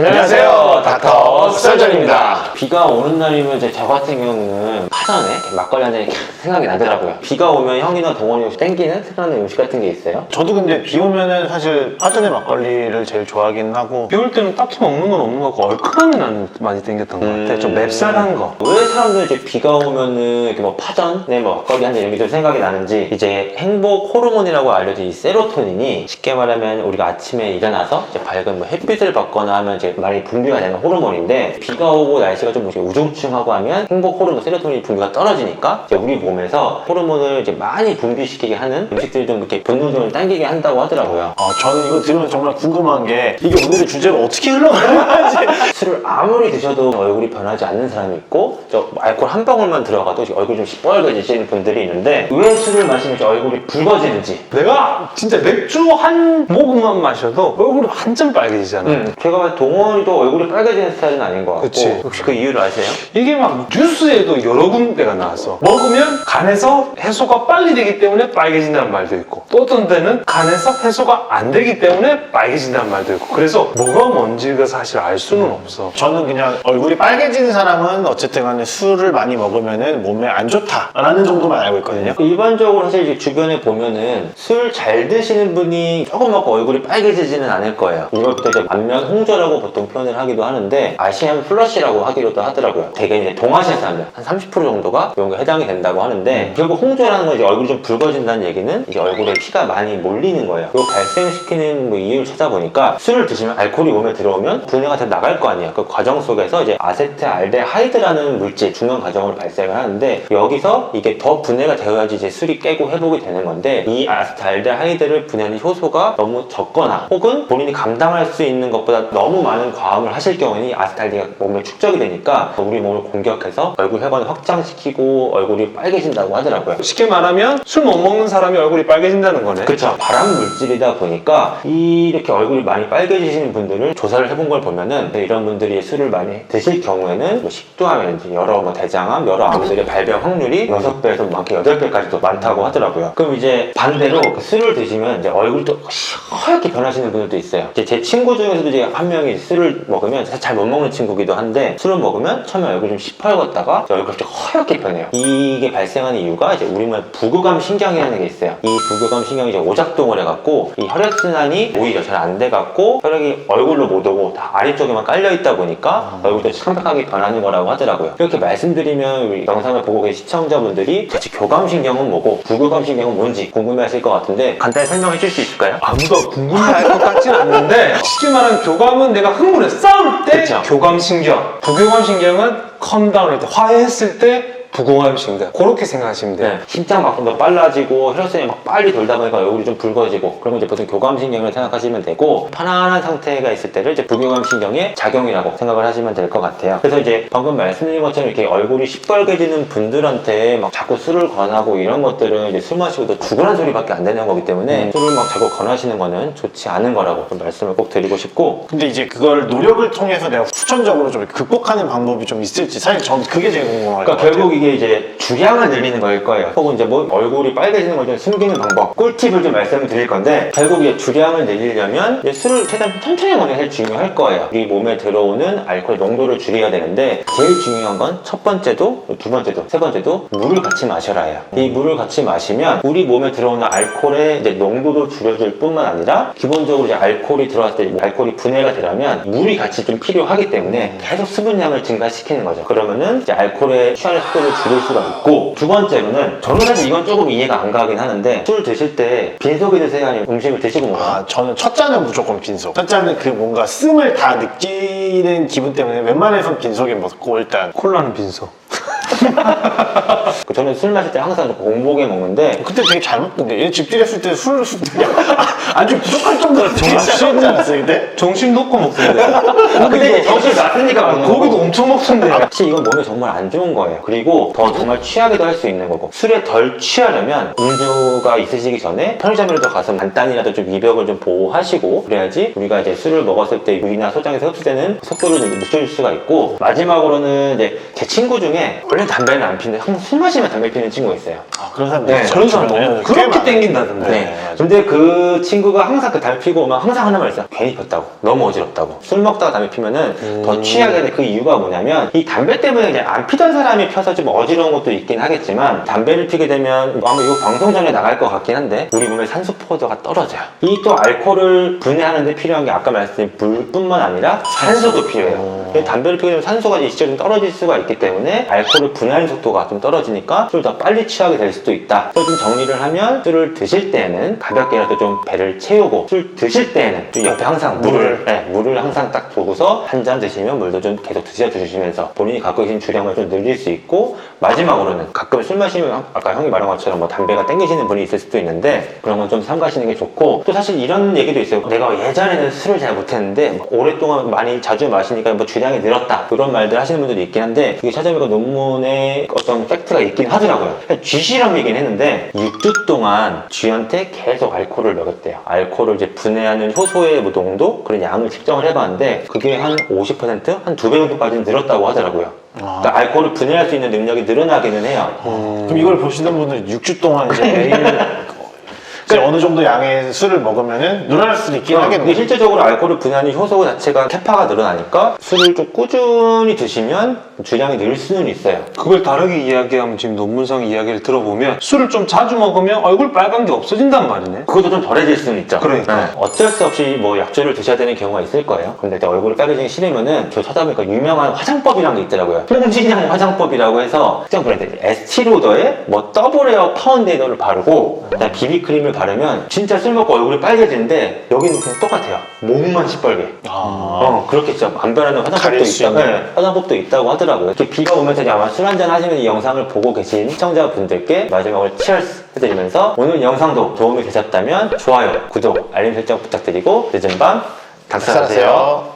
안녕하세요, 닥터 설전입니다. 비가 오는 날이면 이제 저 같은 경우는 파전에 막걸리 한 잔이 생각이 나더라고요. 비가 오면 형이나 동원이 혹시 땡기는 특별한 음식 같은 게 있어요? 저도 근데 비 오면은 사실 파전에 막걸리를 제일 좋아하긴 하고, 비 올 때는 딱히 먹는 건 없는 것 같고 얼큰한 게 나는 많이 땡겼던 것 같아. 좀 맵쌀한 거. 왜 사람들은 이제 비가 오면은 이렇게 뭐 파전에 뭐 막걸리 한 잔 이런 게 좀 생각이 나는지, 이제 행복 호르몬이라고 알려진 이 세로토닌이 쉽게 말하면 우리가 아침에 일어나서 이제 밝은 뭐 햇빛을 받거나 하면 이제 많이 분비가 되는 호르몬인데, 비가 오고 날씨가 좀 우중충하고 하면 행복 호르몬 세로토닌 분비가 떨어지니까 이제 우리 몸에서 호르몬을 이제 많이 분비시키게 하는 음식들이 좀 이렇게 본능적으로 당기게 한다고 하더라고요. 저는 이거 들으면 정말 궁금한 게 이게 오늘의 주제가 어떻게 흘러가는지. 술을 아무리 드셔도 얼굴이 변하지 않는 사람이 있고, 저 알코올 한 방울만 들어가도 얼굴이 좀 시뻘개지시는 분들이 있는데, 왜 술을 마시면 이렇게 얼굴이 붉어지는지. 내가 진짜 맥주 한 모금만 마셔도 얼굴이 완전 빨개지잖아. 제가 동원이도 얼굴이 빨개지는 스타일은 아닌 것 같고. 그치. 혹시 그 이유를 아세요? 이게 막 뉴스에도 여러 군데가 나왔어. 먹으면 간에서 해소가 빨리 되기 때문에 빨개진다는 말도 있고, 또 어떤 데는 간에서 해소가 안 되기 때문에 빨개진다는 말도 있고, 그래서 뭐가 뭔지가 사실 알 수는 없어. 저는 그냥 얼굴이 빨개지는 사람은 어쨌든 간에 술을 많이 먹으면은 몸에 안 좋다라는 정도만 알고 있거든요. 일반적으로 사실 이제 주변에 보면은 술 잘 드시는 분이 조금 먹고 얼굴이 빨개지지는 않을 거예요. 이것도 이제 안면 홍조라고 보통 표현을 하기도 하는데, 아시안 플러시라고 하기로도 하더라고요. 되게 이제 동아시아 사람들 한 30% 정도가 이런 거 해당이 된다고 하는데, 결국 홍조라는 건 이제 얼굴이 좀 붉어진다는 얘기는 이제 얼굴에 피가 많이 몰리는 거예요. 이거 발생시키는 뭐 이유를 찾아보니까, 술을 드시면 알코올이 몸에 들어오면 분해가 다 나갈 거 아니에요. 그 과정 속에서 이제 아세트알데하이드라는 물질 중간 과정으로 발생을 하는데, 여기서 이게 더 분해가 되어야지 이제 술이 깨고 회복이 되는 건데, 이 아세트알데하이드를 분해하는 효소가 너무 적거나 혹은 본인이 감당할 수 있는 것보다 너무 많은 과음을 하실 경우에는 이 아세트알데가 몸에 축적이 되니까 우리 몸을 공격해서 얼굴 혈관을 확장시키고 얼굴이 빨개진다고 하더라고요. 쉽게 말하면 술 못 먹는 사람이 얼굴이 빨개진다는 거네. 그렇죠. 발암 물질이다 보니까 이렇게 얼굴이 많이 빨개지시는 분들을 조사를 해본 걸 보면은, 이런 분들이 술을 많이 드실 경우에는 뭐 식도암이라든지 여러 뭐 대장암, 여러 암들의 발병 확률이 6배에서 많게 8배까지도 많다고 하더라고요. 그럼 이제 반대로 그 술을 드시면 이제 얼굴이 또 하얗게 변하시는 분들도 있어요. 이제 제 친구 중에서도 이제 한 명이 술을 먹으면, 사실 잘 못 먹는 친구기도 한데, 술을 먹으면 처음에 얼굴이 좀 시퍼졌다가 얼굴이 갑자기 하얗게 변해요. 이게 발생하는 이유가 이제 우리 몸에 부교감 신경이라는 게 있어요. 이 부교감 신경이 이제 오작동을 해갖고 이 혈액순환이 오히려 잘 안 돼갖고 혈액이 얼굴로 못 오고 다 아래쪽에만 깔려있다 보니까 얼굴도 창백하게 변하는 거라고 하더라고요. 이렇게 말씀드리면 우리 영상을 보고 계신 시청자분들이 도대체 교감신경은 뭐고 부교감신경은 뭔지 궁금해하실 것 같은데, 간단히 설명해 줄 수 있을까요? 아무도 궁금해할 것 같진 않는데, 쉽게 말하면 교감은 내가 흥분해 싸울 때 그쵸. 교감신경, 부교감신경은 컴다운할 때, 화해했을 때 부교감신경, 그렇게 생각하시면 돼요. 네, 심장 박동도 빨라지고 혈액순환이 막 빨리 돌다 보니까 얼굴이 좀 붉어지고, 그러면 이제 보통 교감신경을 생각하시면 되고, 편안한 상태가 있을 때를 이제 부교감신경의 작용이라고 생각을 하시면 될 것 같아요. 그래서 이제 방금 말씀드린 것처럼 이렇게 얼굴이 시뻘개지는 분들한테 막 자꾸 술을 권하고 이런 것들은 이제 술 마시고도 죽으란 소리밖에 안 되는 거기 때문에 술을 막 자꾸 권하시는 거는 좋지 않은 거라고 좀 말씀을 꼭 드리고 싶고. 근데 이제 그걸 노력을 통해서 내가 후천적으로 좀 극복하는 방법이 좀 있을지, 사실 저는 그게 제일 궁금할 것 그러니까 같아요. 결국 이게 이제 주량을 늘리는 거일 거예요. 혹은 이제 뭐 얼굴이 빨개지는 걸 좀 숨기는 방법, 꿀팁을 좀 말씀을 드릴 건데, 결국 이제 주량을 늘리려면 이제 술을 최대한 천천히 먹는 게 제일 중요할 거예요. 우리 몸에 들어오는 알코올 농도를 줄여야 되는데, 제일 중요한 건 첫 번째도 두 번째도 세 번째도 물을 같이 마셔라 해요. 이 물을 같이 마시면 우리 몸에 들어오는 알코올의 이제 농도도 줄여줄 뿐만 아니라, 기본적으로 이제 알코올이 들어왔을 때 알코올이 분해가 되려면 물이 같이 좀 필요하기 때문에 계속 수분량을 증가시키는 거죠. 그러면은 이제 알코올의 취하는 속도를 줄일 수가 있고, 두 번째로는, 저는 사실 이건 조금 이해가 안 가긴 하는데, 술 드실 때 빈속에 드세요? 아니면 음식을 드시고 먹어요? 저는 첫 잔은 무조건 빈속. 첫 잔은 그 뭔가 씀을 다 느끼는 기분 때문에 웬만해선 빈속에 먹고, 일단 콜라는 빈속. 저는 술 마실 때 항상 공복에 먹는데, 그때 되게 잘 먹던데. 얘 집들이 했을 때 술 되게 아주 부족할 정도로 되게 잘 먹지 않았어요 그때? 정신 놓고 먹던데. 근데 정신 났으니까 먹는 거고. 고기도 엄청 먹던데. 사실 이건 몸에 정말 안 좋은 거예요. 그리고 더 정말 취하게도 할 수 있는 거고, 술에 덜 취하려면 음주가 있으시기 전에 편의점이라도 가서 간단히라도 좀 이벽을 좀 보호하시고, 그래야지 우리가 이제 술을 먹었을 때 유리나 소장에서 흡수되는 속도를 좀 늦춰줄 수가 있고, 마지막으로는 이제 제 친구 중에 원래 담배는 안 피는데 항상 술 마시면 담배 피는 친구가 있어요. 그런 사람 네, 있죠. 그런 사람 주변에 너무 꽤 그렇게 많아요. 땡긴다던데. 네. 맞아요. 근데 그 친구가 항상 그 담배 피고 오면 항상 하는 말 있어요. 괜히 폈다고. 너무 어지럽다고. 술 먹다가 담배 피면은 더 취하게 되는 그 이유가 뭐냐면 이 담배 때문에 그냥 안 피던 사람이 펴서 좀 어지러운 것도 있긴 하겠지만 담배를 피게 되면 아마 이거 방송 전에 나갈 것 같긴 한데 우리 몸의 산소 포도가 떨어져요. 이 또 알코올을 분해하는 데 필요한 게 아까 말씀드린 물뿐만 아니라 산소도 필요해요. 담배를 피게 되면 산소가 일시적으로 좀 떨어질 수가 있기 때문에 알코올을 분해하는 속도가 좀 떨어지니까 술을 더 빨리 취하게 될 수도 있다. 또 좀 정리를 하면 술을 드실 때는 가볍게라도 좀 배를 채우고 술 드실 때는 좀 옆에 항상 물을 항상 딱 두고서 한 잔 드시면 물도 좀 계속 드셔주시면서 본인이 갖고 계신 주량을 좀 늘릴 수 있고 마지막으로는 가끔 술 마시면 아까 형이 말한 것처럼 뭐 담배가 땡기시는 분이 있을 수도 있는데 그런 건 좀 삼가시는 게 좋고 또 사실 이런 얘기도 있어요. 내가 예전에는 술을 잘 못했는데 오랫동안 많이 자주 마시니까 뭐 주량이 늘었다 그런 말들 하시는 분들이 있긴 한데 그게 찾아보니까 논문에 어떤 팩트가 있긴 하더라고요. 쥐 실험이긴 했는데 6주 동안 쥐한테 계속 알코올을 먹였대요. 알코올을 이제 분해하는 효소의 뭐 농도 그런 양을 측정을 해봤는데 그게 한 50%? 한 2배 정도까지 늘었다고 하더라고요. 그러니까 알코올을 분해할 수 있는 능력이 늘어나기는 해요. 그럼 이걸 보시는 분들은 6주 동안 이제 매일 이제 어느 정도 양의 술을 먹으면은 늘어날 수도 있긴 이게 하겠네요. 실제적으로 알코올을 분해하는 효소 자체가 캐파가 늘어나니까 술을 좀 꾸준히 드시면 주량이 늘 수는 있어요. 그걸 다르게 이야기하면 지금 논문상 이야기를 들어보면 술을 좀 자주 먹으면 얼굴 빨간 게 없어진단 말이네. 그것도 좀 덜해질 수는 있죠. 그러니까. 어쩔 수 없이 뭐 약주를 드셔야 되는 경우가 있을 거예요. 근데 일단 얼굴이 빨개지기 싫으면은 저 찾아보니까 유명한 화장법이라는 게 있더라고요. 홍진영 화장법이라고 해서 특정 브랜드 에스티로더에 뭐 더블에어 파운데이너를 바르고 그다음에 비비크림을 바르면 진짜 술 먹고 얼굴이 빨개지는데 여기는 그냥 똑같아요. 몸만 시뻘게. 그렇게 진짜 안 변하는 화장법도 가릴 수 있다고, 있는. 네, 화장법도 있다고 하더라고요. 이렇게 비가 오면서 이제 아마 술 한잔 하시면 이 영상을 보고 계신 시청자분들께 마지막으로 치얼스 해드리면서 오늘 영상도 도움이 되셨다면 좋아요, 구독, 알림 설정 부탁드리고 늦은 밤 작살하세요.